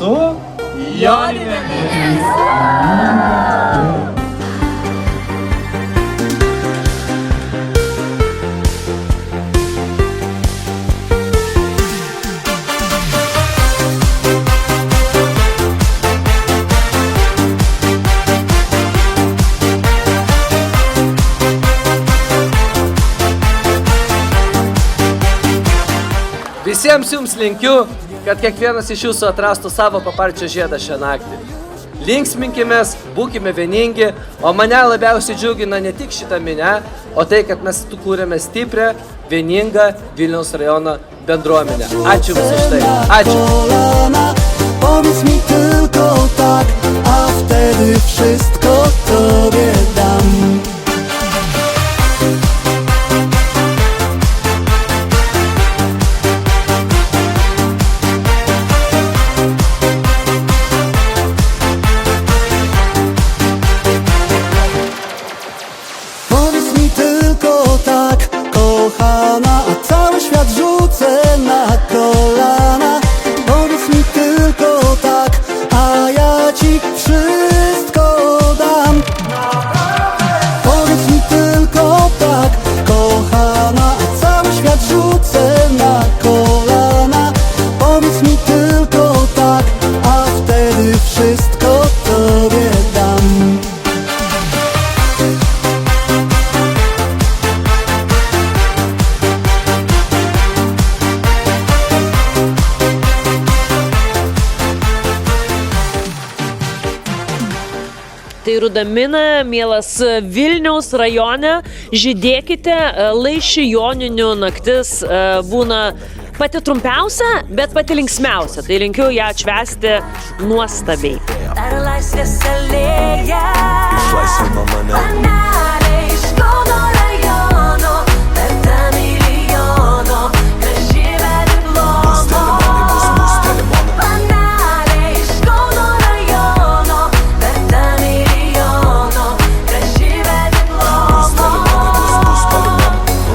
su Joninėmis. Visiems jums linkiu, kad kiekvienas iš jūsų atrastų savo paparčio žiedą šią naktį. Linksminkimės, būkime vieningi, o mane labiausiai džiugina ne tik šitą minę, o tai, kad mes kūrėme stiprią, vieningą Vilniaus rajono bendruomenę. Ačiū Jums už tai. Ačiū. Powiedz mi tylko tak, a wtedy wszystko Tobie dam. Powiedz mi tylko tak, kochana, a cały świat rzucę na kolana. Powiedz mi tylko tak, a ja Ci wszystko dam. Powiedz mi tylko tak, kochana, a cały świat rzucę na kolana. Powiedz mi tylko tak, a wtedy wszystko Tobie dam. Tai Rudamina, mielas Vilniaus rajone, žydėkite, Laišį Joninių naktis būna pati trumpiausia, bet pati linksmiausia. Tai linkiu ją atšvęsti nuostabiai. Dar laisvės alėja, Išlaisvino mane. panelė iš Kauno rajono, verta milijono, graži vedyblomo. Busteli mano. Panelė iš Kauno rajono, verta milijono, graži vedyblomo.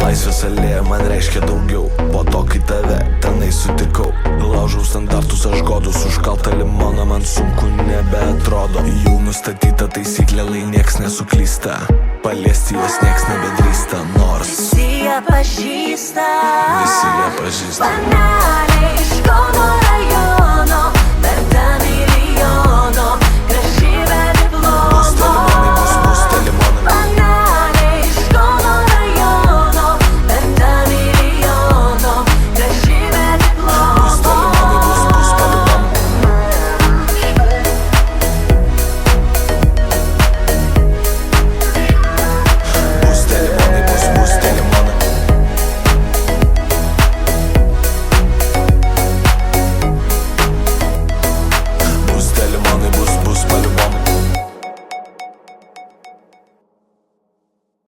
Laisvės alėja man reiškia daugiau. Po to, kai tave tenai sutikau, laužau standartus, aš godus, užkaltą limoną man sunku nebeatrodo. Jų nustatyta taisyklė, lai nieks nesuklysta, paliesti jos nieks nebedrįsta, nors Visi ją pažįsta, visi ją pažįsta. panelė iš